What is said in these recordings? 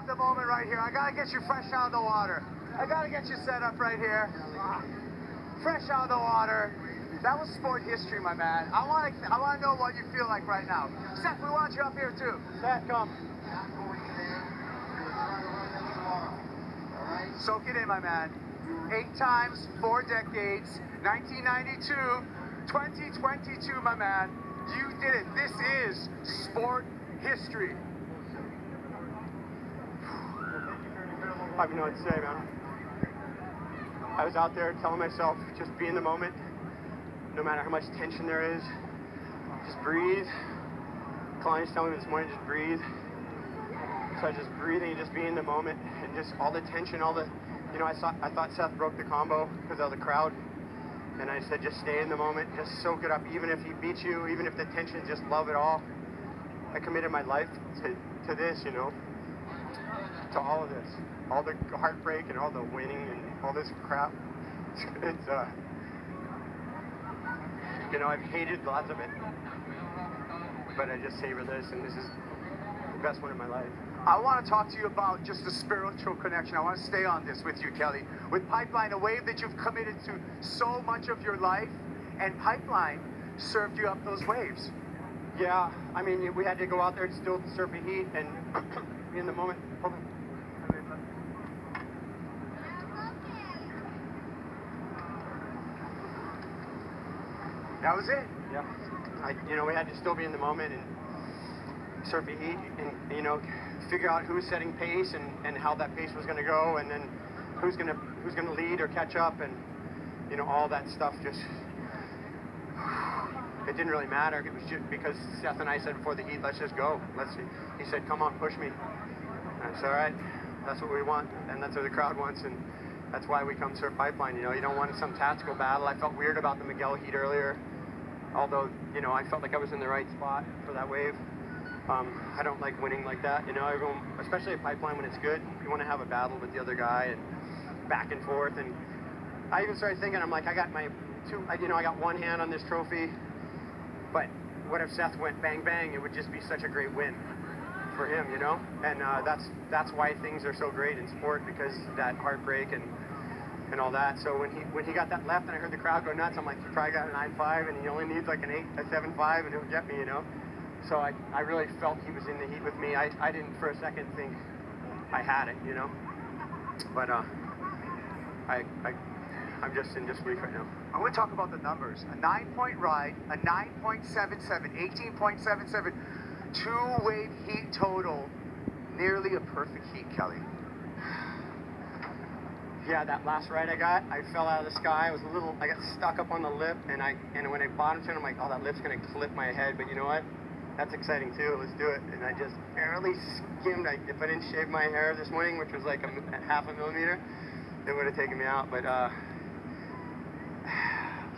have the moment right here. I gotta get you fresh out of the water. I gotta get you set up right here. Fresh out of the water. That was sport history, my man. I wanna know what you feel like right now. Seth, we want you up here too. Seth, come. Soak it in, my man. 8 times, 4 decades, 1992, 2022, my man. You did it. This is sport history. I have no what to say, man. I was out there telling myself, just be in the moment. No matter how much tension there is, just breathe. Clients tell me this morning, just breathe. So I just breathing, just be in the moment, and just all the tension, all the, you know, I thought Seth broke the combo because of the crowd, and I said just stay in the moment, just soak it up. Even if he beats you, even if the tension, just love it all. I committed my life to this, you know, to all of this, all the heartbreak and all the winning and all this crap. It's you know, I've hated lots of it, but I just savor this, and this is the best one of my life. I want to talk to you about just the spiritual connection. I want to stay on this with you, Kelly. With Pipeline, a wave that you've committed to so much of your life, and Pipeline served you up those waves. Yeah, I mean, we had to go out there to still surf the heat and be in the moment. Hold on. That was it. Yeah. You know, we had to still be in the moment and surf the heat and, you know, figure out who was setting pace and how that pace was going to go, and then who's going to lead or catch up, and, you know, all that stuff just, it didn't really matter. It was just because Seth and I said before the heat, let's just go. He said, come on, push me. And I said, all right, that's what we want, and that's what the crowd wants, and that's why we come surf Pipeline. You know, you don't want some tactical battle. I felt weird about the Miguel heat earlier, although, you know, I felt like I was in the right spot for that wave. I don't like winning like that, you know. Everyone, especially at Pipeline when it's good, you want to have a battle with the other guy and back and forth. And I even started thinking, I'm like, I got one hand on this trophy, but what if Seth went bang bang? It would just be such a great win for him, you know. And that's why things are so great in sport, because that heartbreak and all that. So when he got that left and I heard the crowd go nuts, I'm like, he probably got a 9.5 and he only needs like a 7.5 and he'll get me, you know. So I really felt he was in the heat with me. I didn't for a second think I had it, you know. But I'm just in disbelief right now. I want to talk about the numbers. A 9-point ride, a 9.77, 18.77, 2-wave heat total, nearly a perfect heat, Kelly. Yeah, that last ride I fell out of the sky. I got stuck up on the lip, and when I bottom turned, I'm like, oh, that lip's gonna clip my head. But you know what? That's exciting too. Let's do it. And I just barely skimmed. If I didn't shave my hair this morning, which was like a half a millimeter, it would have taken me out. But I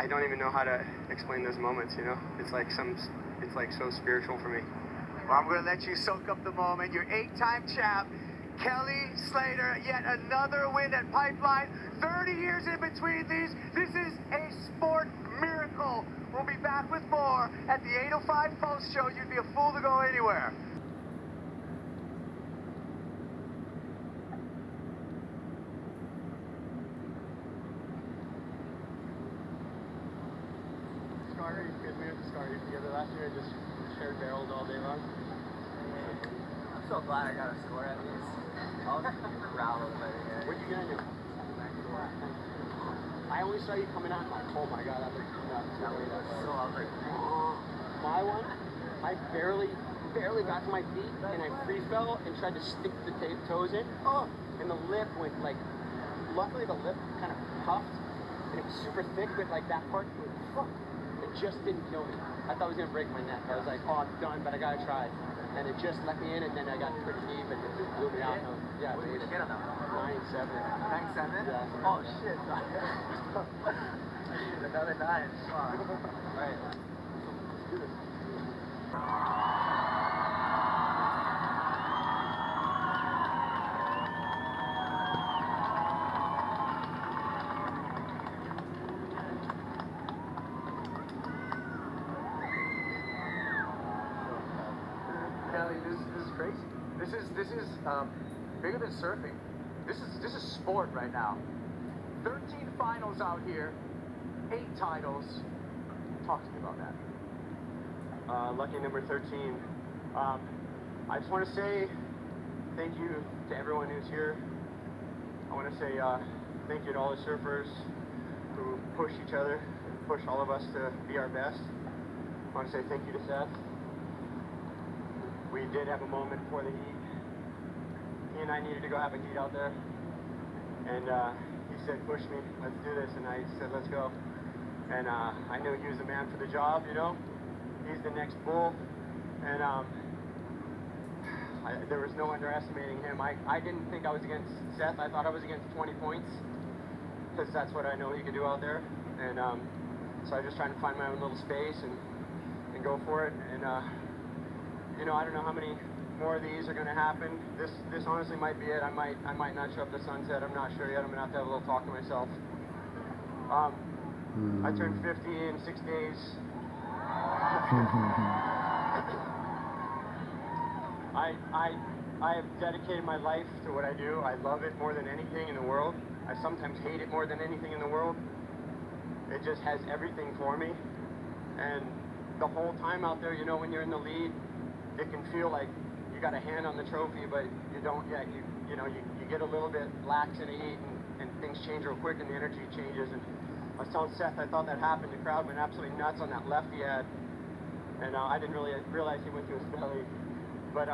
don't even know how to explain those moments. You know, it's like so spiritual for me. Well, I'm going to let you soak up the moment. Your 8-time champ, Kelly Slater, yet another win at Pipeline. 30 years in between these. This is a sport miracle. We'll be back with more at the 8:05 post show. You'd be a fool to go anywhere. Scarter, you guys made it to Scarter together last year. I just shared barrels all day long. I'm so glad I got a score at least. I was rattled by the game. What'd you get into? I only saw you coming out. I'm like, oh my god, that looks nuts. That was so, I was like, My one, I barely got to my feet, and I free fell and tried to stick the toes in. Oh, and the lip went like, luckily the lip kind of puffed, and it was super thick, but like that part, it just didn't kill me. I thought it was gonna break my neck. I was like, oh, I'm done, but I gotta try. And it just let me in, and then I got pretty deep, and it just blew me out. Yeah, what did you get on that one? 9.7. 9.7? Yeah. Oh shit. I needed another 9. Fuck. Right. Let's do this. Kelly, this is crazy. This is bigger than surfing. This is sport right now. 13 finals out here, 8 titles. Talk to me about that. Lucky number 13. I just want to say thank you to everyone who's here. I want to say thank you to all the surfers who push each other, push all of us to be our best. I want to say thank you to Seth. We did have a moment before the heat. He and I needed to go have a heat out there. And he said, push me, let's do this. And I said, let's go. And I knew he was the man for the job, you know. He's the next bull. And there was no underestimating him. I didn't think I was against Seth. I thought I was against 20 points. Because that's what I know he could do out there. And so I was just trying to find my own little space and go for it. And, you know, I don't know how many more of these are going to happen. This honestly might be it. I might not show up to sunset. I'm not sure yet. I'm going to have to have a little talk to myself. I turned 50 in 6 days. I have dedicated my life to what I do. I love it more than anything in the world. I sometimes hate it more than anything in the world. It just has everything for me. And the whole time out there, you know, when you're in the lead, it can feel like you got a hand on the trophy, but you don't yet. You know, you get a little bit lax in the heat, and things change real quick, and the energy changes. And I was telling Seth, I thought that happened. The crowd went absolutely nuts on that left he had, and I didn't really realize he went to his belly. But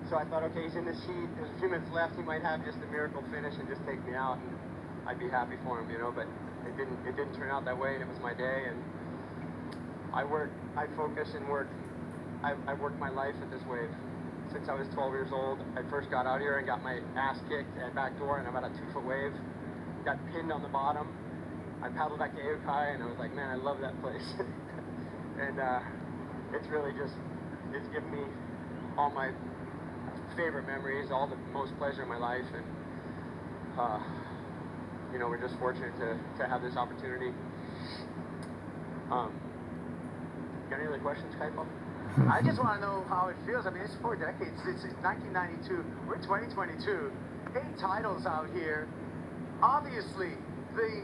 so I thought, okay, he's in this heat. There's a few minutes left. He might have just a miracle finish and just take me out, and I'd be happy for him, you know. But it didn't turn out that way, and it was my day. And I focus and work. I worked my life at this wave. Since I was 12 years old, I first got out here and got my ass kicked at back door in about a 2-foot wave. Got pinned on the bottom. I paddled back to Aokai, and I was like, man, I love that place. And it's really just, it's given me all my favorite memories, all the most pleasure in my life, and you know, we're just fortunate to have this opportunity. Got any other questions, Kaipo? I just want to know how it feels. I mean, it's 4 decades. It's 1992. We're 2022. 8 titles out here. Obviously, the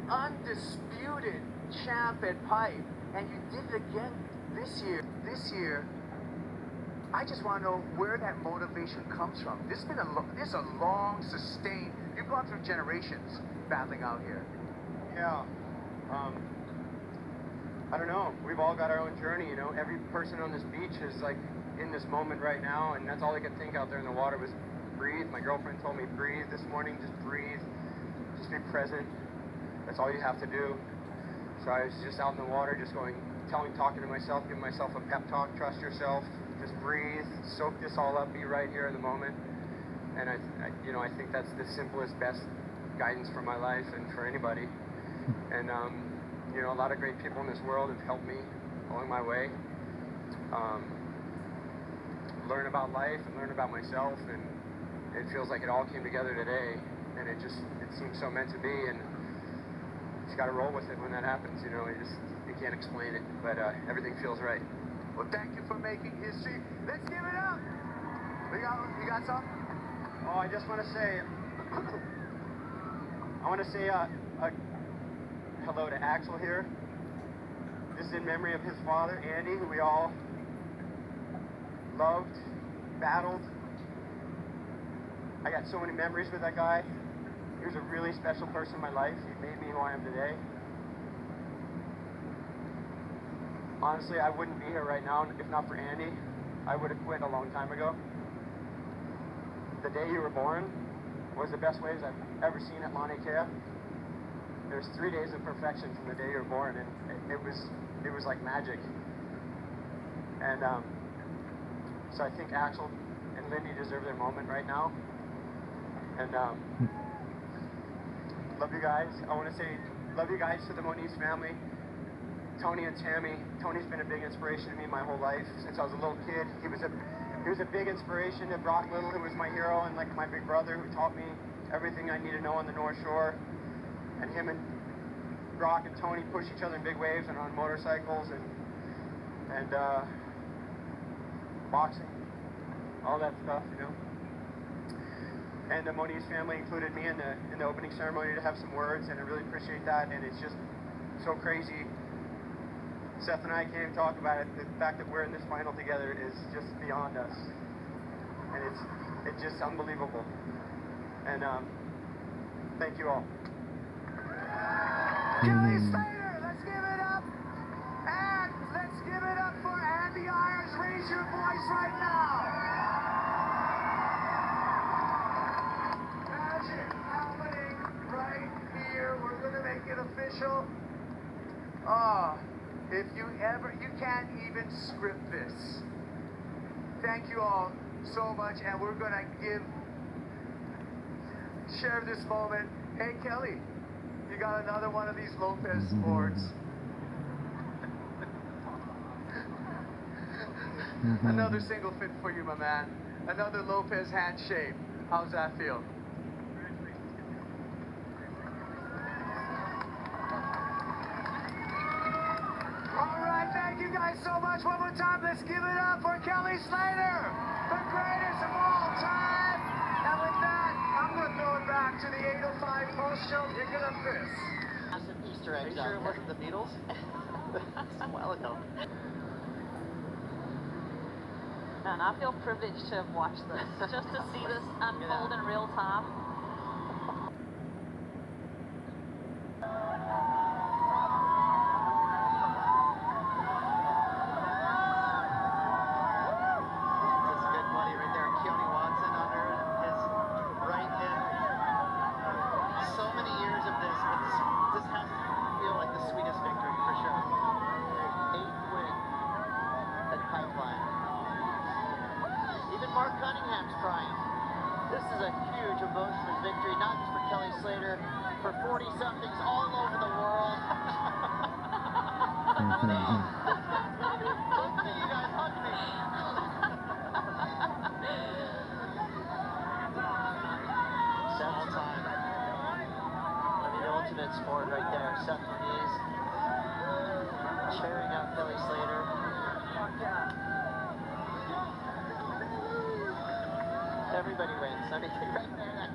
undisputed champ at Pipe, and you did it again this year. I just want to know where that motivation comes from. This is a long, sustained. You've gone through generations battling out here. Yeah. I don't know. We've all got our own journey, you know. Every person on this beach is like in this moment right now, and that's all I could think out there in the water was breathe. My girlfriend told me breathe this morning, just breathe, just be present. That's all you have to do. So I was just out in the water, just talking to myself, giving myself a pep talk, trust yourself, just breathe, soak this all up, be right here in the moment. And I think that's the simplest, best guidance for my life and for anybody. And you know, a lot of great people in this world have helped me along my way. Learn about life and learn about myself, and it feels like it all came together today, and it seems so meant to be, and you just got to roll with it when that happens, you know. You can't explain it, but everything feels right. Well, thank you for making history. Let's give it up. You got something? Oh, I just want to say, hello to Axel here. This is in memory of his father, Andy, who we all loved, battled. I got so many memories with that guy. He was a really special person in my life. He made me who I am today. Honestly, I wouldn't be here right now if not for Andy. I would have quit a long time ago. The day you were born was the best waves I've ever seen at Mauna Kea. There's 3 days of perfection from the day you were born, and it was like magic. And so I think Axel and Lindy deserve their moment right now. And love you guys. I want to say love you guys to the Moniz family. Tony and Tammy. Tony's been a big inspiration to me my whole life since I was a little kid. He was a big inspiration to Brock Little, who was my hero and like my big brother, who taught me everything I need to know on the North Shore. And him and Brock and Tony push each other in big waves and on motorcycles and boxing, all that stuff, you know. And the Moniz family included me in the opening ceremony to have some words, and I really appreciate that. And it's just so crazy. Seth and I can't even talk about it. The fact that we're in this final together is just beyond us, and it's just unbelievable. And thank you all. Kelly Slater, let's give it up. And let's give it up for Andy Irons. Raise your voice right now. Magic happening right here. We're going to make it official. If you can't even script this. Thank you all so much, and we're going to share this moment. Hey, Kelly, you got another one of these Lopez boards. Another single fit for you, my man. Another Lopez handshake. How's that feel? All right, thank you guys so much. One more time, let's give it up for Kelly Slater, the greatest of all time. And with that, I'm going to throw it back to the 8:05 post show. You're going to miss. Massive Easter egg. Are you sure it wasn't the Beatles? That's a while ago. And I feel privileged to have watched this, just to see this unfold in real time. That's a good buddy right there. Keone Watson under his right hip. So many years of this, but this has to feel like the sweetest victory for sure. 8th win at Pipeline. Even Mark Cunningham's crying. This is a huge emotional victory, not just for Kelly Slater, for 40-somethings all over the world. Hug me, you guys, hug me. Seth's time. I mean, the ultimate sport right there. Seth Moniz cheering out Kelly Slater. Everybody wins. I mean, right there.